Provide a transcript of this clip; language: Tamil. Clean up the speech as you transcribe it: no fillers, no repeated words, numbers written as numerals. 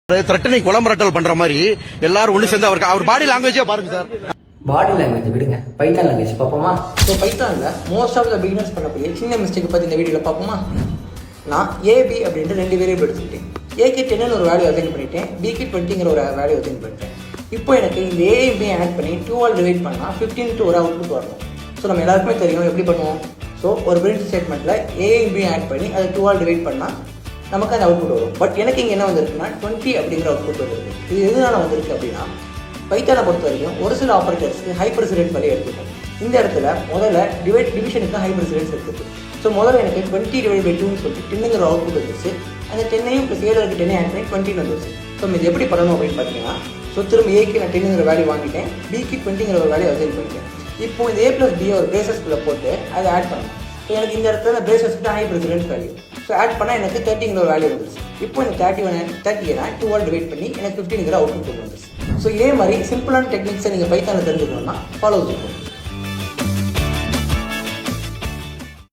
த்ரெட்டனிங் குளம்பரட்டல் பண்ற மாதிரி எல்லாரும் ஒண்ணு சேர்ந்து அவர் பாடி லாங்குவேஜே பாருங்க சார். பாடி லாங்குவேஜ் விடுங்க, பைத்தான் லாங்குவேஜ் பார்ப்போமா? ஸோ பைத்தானில் மோஸ்ட் ஆஃப் த பிகினர்ஸ் பண்ணக்கூடிய சின்ன மிஸ்டேக் பற்றி இந்த வீடியோவில் பார்ப்போமா? நான் ஏபி அப்படின்ட்டு 2 வேரியபிள் எடுத்துக்கிட்டேன். ஏக்கு 10 ஒரு வேல்யூ அசைன் பண்ணிட்டேன், பிக்கு 20 ஒரு வேல்யூ அசைன் பண்ணிட்டேன். இப்போ எனக்கு இந்த ஏபி ஆட் பண்ணி 2 டிவைட் பண்ணால் 15 ஒரு அவுட்புட் வரணும். ஸோ நம்ம எல்லாருக்குமே தெரியும் எப்படி பண்ணுவோம். ஸோ ஒரு பிரிண்ட் ஸ்டேட்மெண்ட்டில் ஏபி ஆட் பண்ணி அதை 2 டிவைட் பண்ணால் நமக்கு அந்த அவுட்புட் வரும். பட் எனக்கு இங்கே என்ன வந்திருக்குன்னா 20 அப்படிங்கிற அவுட்புட் வந்துருக்கு. இது எதனால வந்திருக்கு அப்படின்னா, பைத்தானை பொறுத்த வரைக்கும் ஒரு சில ஆப்பரேட்டர்ஸ்க்கு ஹை ப்ரெசிடென்ஸ் வேல்யூ எடுத்துக்கும். இந்த இடத்துல முதல்ல டிவிஷனுக்கு ஹை ப்ரெசிடென்ஸ் எடுத்துருக்கு. ஸோ முதல்ல எனக்கு 20 டிவைட் பை 2ன்னு சொல்லிட்டு 10ங்கிற அவுட்புட் வந்துருச்சு. அந்த 10ஐயும் ப்ளஸ் 7 10 ஆட் பண்ணி 20 வந்துருச்சு. ஸோ இது எப்படி பண்ணணும் அப்படின்னு பார்த்தீங்கன்னா, ஸோ திரும்ப ஏக்கு நான் 10ங்கிற வேல்யூ வாங்கிட்டேன், பிக்கு 20ங்கிற ஒரு வேல்யூ அசைன் பண்ணிட்டேன். இப்போ இந்த ஏ ப்ளஸ் பி ஒரு பேசஸ்குள்ளே போட்டு அதை ஆட் பண்ணணும். ஸோ எனக்கு இந்த இடத்துல பேசஸ்க்கு high precedence value. So add பண்ணால் எனக்கு 30ங்கிற ஒரு வேல்யூ வந்துருச்சு. இப்போ இந்த 30 2 டிவைட் பண்ணி எனக்கு 15ங்கிற அவுட்புட் வந்துருச்சு. ஸோ இதே மாதிரி சிம்பிளான டெக்னிக்ஸை நீங்கள் பைத்தானில் தெரிஞ்சுக்கணும்னா ஃபாலோ பண்ணுவோம்.